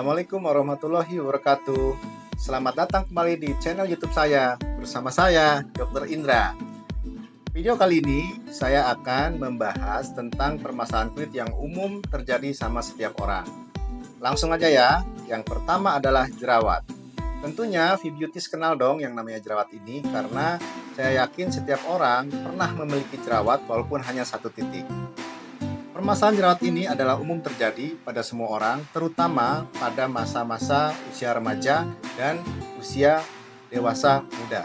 Assalamualaikum warahmatullahi wabarakatuh. Selamat datang kembali di channel YouTube saya bersama saya, Dr. Indra. Video kali ini saya akan membahas tentang permasalahan kulit yang umum terjadi sama setiap orang. Langsung aja ya. Yang pertama adalah jerawat. Tentunya V-Beauties kenal dong yang namanya jerawat ini karena saya yakin setiap orang pernah memiliki jerawat walaupun hanya satu titik. Permasalahan jerawat ini adalah umum terjadi pada semua orang, terutama pada masa-masa usia remaja dan usia dewasa muda.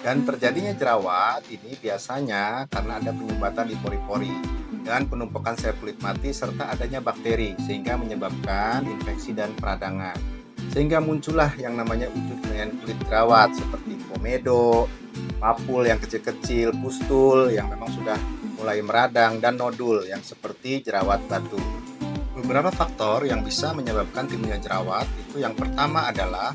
Dan terjadinya jerawat ini biasanya karena ada penyumbatan di pori-pori dan penumpukan sel kulit mati serta adanya bakteri sehingga menyebabkan infeksi dan peradangan. Sehingga muncullah yang namanya wujud kelainan kulit jerawat seperti komedo, papul yang kecil-kecil, pustul yang memang sudah mulai meradang, dan nodul yang seperti jerawat batu. Beberapa faktor yang bisa menyebabkan timbulnya jerawat itu yang pertama adalah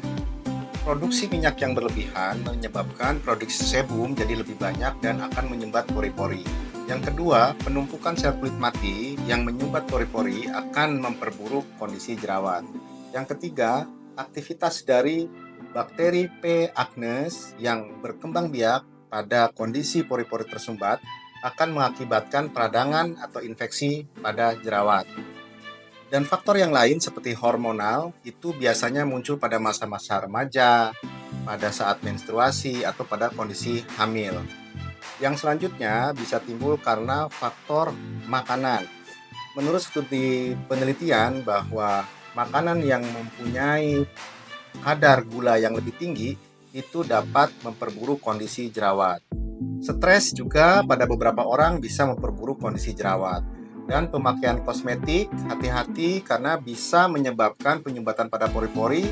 produksi minyak yang berlebihan menyebabkan produksi sebum jadi lebih banyak dan akan menyumbat pori-pori. Yang kedua, penumpukan sel kulit mati yang menyumbat pori-pori akan memperburuk kondisi jerawat. Yang ketiga, aktivitas dari bakteri P. acnes yang berkembang biak pada kondisi pori-pori tersumbat akan mengakibatkan peradangan atau infeksi pada jerawat. Dan faktor yang lain seperti hormonal itu biasanya muncul pada masa-masa remaja, pada saat menstruasi, atau pada kondisi hamil. Yang selanjutnya bisa timbul karena faktor makanan. Menurut studi penelitian bahwa makanan yang mempunyai kadar gula yang lebih tinggi itu dapat memperburuk kondisi jerawat. Stres juga pada beberapa orang bisa memperburuk kondisi jerawat. Dan pemakaian kosmetik, hati-hati karena bisa menyebabkan penyumbatan pada pori-pori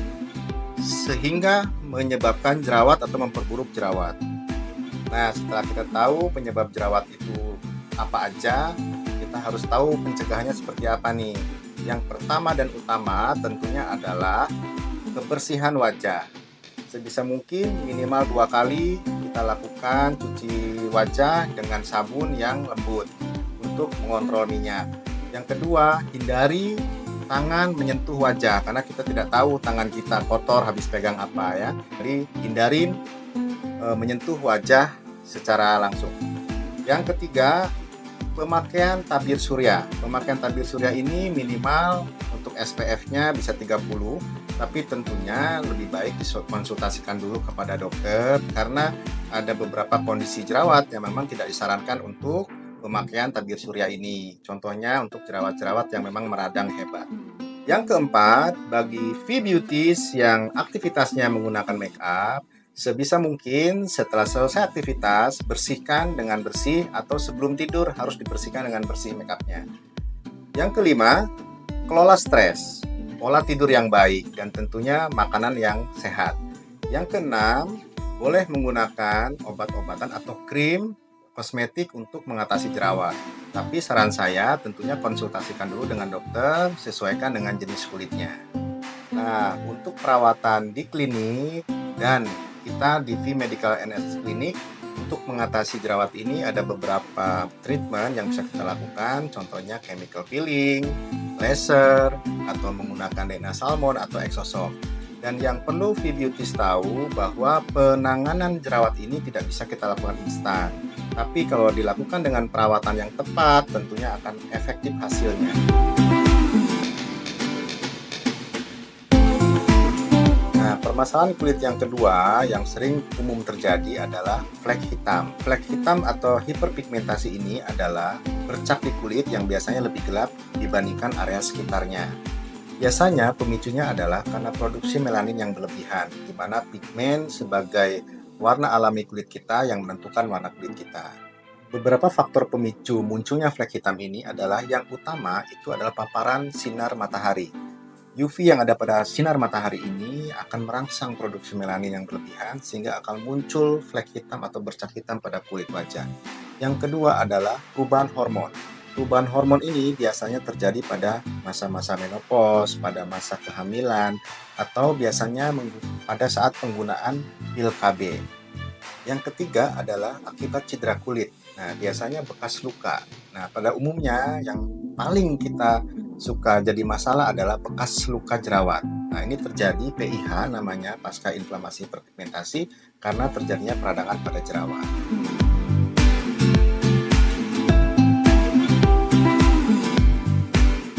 sehingga menyebabkan jerawat atau memperburuk jerawat. Nah, setelah kita tahu penyebab jerawat itu apa aja, kita harus tahu pencegahannya seperti apa nih. Yang pertama dan utama tentunya adalah kebersihan wajah. Sebisa mungkin minimal 2 kali kita lakukan cuci wajah dengan sabun yang lembut untuk mengontrol minyak. Yang kedua, hindari tangan menyentuh wajah karena kita tidak tahu tangan kita kotor habis pegang apa ya. Jadi hindarin menyentuh wajah secara langsung. Yang ketiga, pemakaian tabir surya. Pemakaian tabir surya ini minimal untuk SPF-nya bisa 30, tapi tentunya lebih baik dikonsultasikan dulu kepada dokter karena ada beberapa kondisi jerawat yang memang tidak disarankan untuk pemakaian tabir surya ini. Contohnya untuk jerawat-jerawat yang memang meradang hebat. Yang keempat, bagi V-Beauties yang aktivitasnya menggunakan make up, sebisa mungkin setelah selesai aktivitas, bersihkan dengan bersih atau sebelum tidur harus dibersihkan dengan bersih make up-nya. Yang kelima, kelola stres, pola tidur yang baik, dan tentunya makanan yang sehat. Yang keenam, boleh menggunakan obat-obatan atau krim kosmetik untuk mengatasi jerawat. Tapi saran saya tentunya konsultasikan dulu dengan dokter, sesuaikan dengan jenis kulitnya. Nah, untuk perawatan di klinik dan kita di V-Medical NS Clinic untuk mengatasi jerawat ini ada beberapa treatment yang bisa kita lakukan, contohnya chemical peeling, laser, atau menggunakan DNA salmon atau exosoft. Dan yang perlu V-Beauties tahu bahwa penanganan jerawat ini tidak bisa kita lakukan instan. Tapi kalau dilakukan dengan perawatan yang tepat, tentunya akan efektif hasilnya. Nah, permasalahan kulit yang kedua yang sering umum terjadi adalah flek hitam. Flek hitam atau hiperpigmentasi ini adalah bercak di kulit yang biasanya lebih gelap dibandingkan area sekitarnya. Biasanya pemicunya adalah karena produksi melanin yang berlebihan, di mana pigmen sebagai warna alami kulit kita yang menentukan warna kulit kita. Beberapa faktor pemicu munculnya flek hitam ini adalah yang utama itu adalah paparan sinar matahari. UV yang ada pada sinar matahari ini akan merangsang produksi melanin yang berlebihan sehingga akan muncul flek hitam atau bercak hitam pada kulit wajah. Yang kedua adalah perubahan hormon. Perubahan hormon ini biasanya terjadi pada masa-masa menopause, pada masa kehamilan, atau biasanya pada saat penggunaan pil KB. Yang ketiga adalah akibat cedera kulit. Nah, biasanya bekas luka. Nah, pada umumnya yang paling kita suka jadi masalah adalah bekas luka jerawat. Nah, ini terjadi PIH namanya, pasca inflamasi hiperpigmentasi, karena terjadinya peradangan pada jerawat.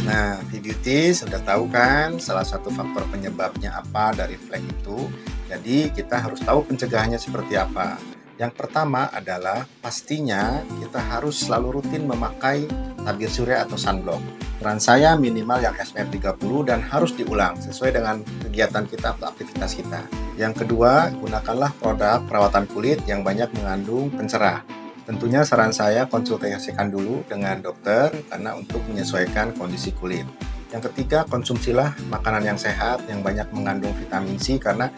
Nah, Beauty sudah tahu kan salah satu faktor penyebabnya apa dari flek itu. Jadi kita harus tahu pencegahannya seperti apa. Yang pertama adalah pastinya kita harus selalu rutin memakai tabir surya atau sunblock. Saran saya minimal yang SPF 30 dan harus diulang sesuai dengan kegiatan kita atau aktivitas kita. Yang kedua, gunakanlah produk perawatan kulit yang banyak mengandung pencerah. Tentunya saran saya konsultasikan dulu dengan dokter karena untuk menyesuaikan kondisi kulit. Yang ketiga, konsumsilah makanan yang sehat yang banyak mengandung vitamin C karena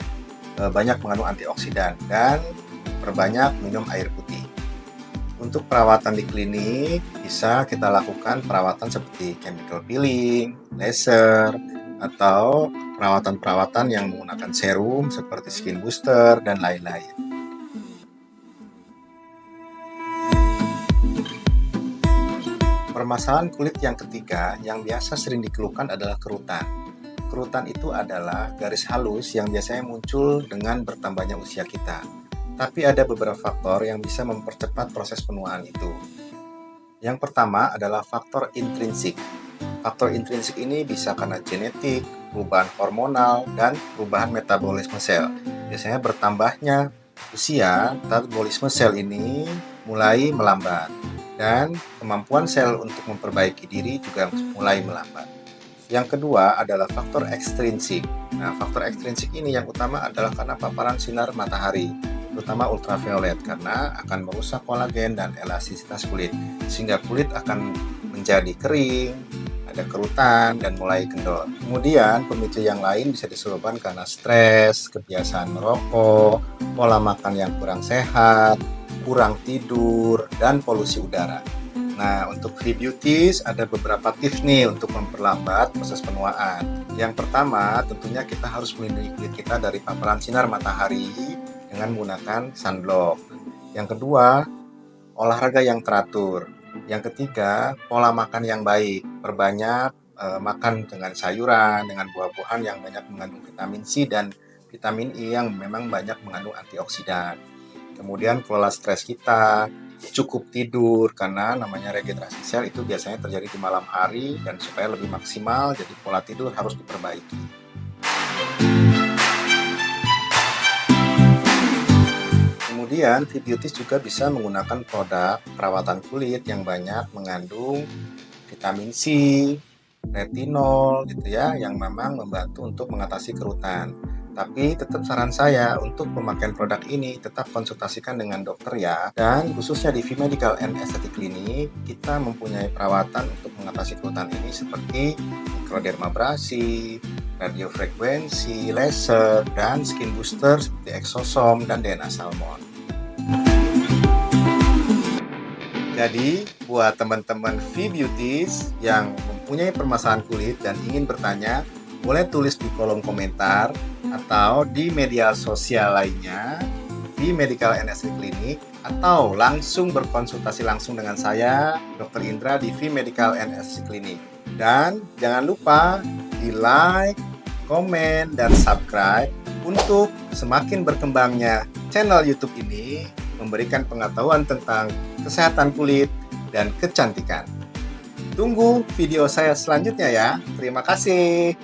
banyak mengandung antioksidan, dan perbanyak minum air putih. Untuk perawatan di klinik bisa kita lakukan perawatan seperti chemical peeling, laser, atau perawatan-perawatan yang menggunakan serum seperti skin booster dan lain-lain. Permasalahan kulit yang ketiga yang biasa sering dikeluhkan adalah kerutan. Kerutan itu adalah garis halus yang biasanya muncul dengan bertambahnya usia kita. Tapi ada beberapa faktor yang bisa mempercepat proses penuaan itu. Yang pertama adalah faktor intrinsik. Faktor intrinsik ini bisa karena genetik, perubahan hormonal, dan perubahan metabolisme sel. Biasanya bertambahnya usia, metabolisme sel ini mulai melambat. Dan kemampuan sel untuk memperbaiki diri juga mulai melambat. Yang kedua adalah faktor ekstrinsik. Nah, faktor ekstrinsik ini yang utama adalah karena paparan sinar matahari, terutama ultraviolet, karena akan merusak kolagen dan elastisitas kulit, sehingga kulit akan menjadi kering, ada kerutan, dan mulai kendor. Kemudian pemicu yang lain bisa disebabkan karena stres, kebiasaan merokok, pola makan yang kurang sehat, kurang tidur, dan polusi udara. Nah, untuk Beauties ada beberapa tips nih untuk memperlambat proses penuaan. Yang pertama, tentunya kita harus melindungi kulit kita dari paparan sinar matahari dengan menggunakan sunblock. Yang kedua, olahraga yang teratur. Yang ketiga, pola makan yang baik. Perbanyak makan dengan sayuran, dengan buah-buahan yang banyak mengandung vitamin C dan vitamin E yang memang banyak mengandung antioksidan. Kemudian kelola stres kita, cukup tidur karena namanya regenerasi sel itu biasanya terjadi di malam hari, dan supaya lebih maksimal jadi pola tidur harus diperbaiki. Kemudian Beauties juga bisa menggunakan produk perawatan kulit yang banyak mengandung vitamin C, retinol gitu ya, yang memang membantu untuk mengatasi kerutan. Tapi tetap saran saya untuk pemakaian produk ini tetap konsultasikan dengan dokter ya. Dan khususnya di V-Medical and Aesthetic Clinic, kita mempunyai perawatan untuk mengatasi kerutan ini seperti mikrodermabrasi, radiofrekuensi, laser, dan skin booster seperti exosom dan DNA salmon. Jadi, buat teman-teman V-Beauties yang mempunyai permasalahan kulit dan ingin bertanya, boleh tulis di kolom komentar atau di media sosial lainnya di Medical and Aesthetic Clinic, atau langsung berkonsultasi langsung dengan saya, Dr. Indra di V-Medical and Aesthetic Clinic. Dan jangan lupa di like, komen, dan subscribe untuk semakin berkembangnya channel YouTube ini memberikan pengetahuan tentang kesehatan kulit dan kecantikan. Tunggu video saya selanjutnya ya. Terima kasih.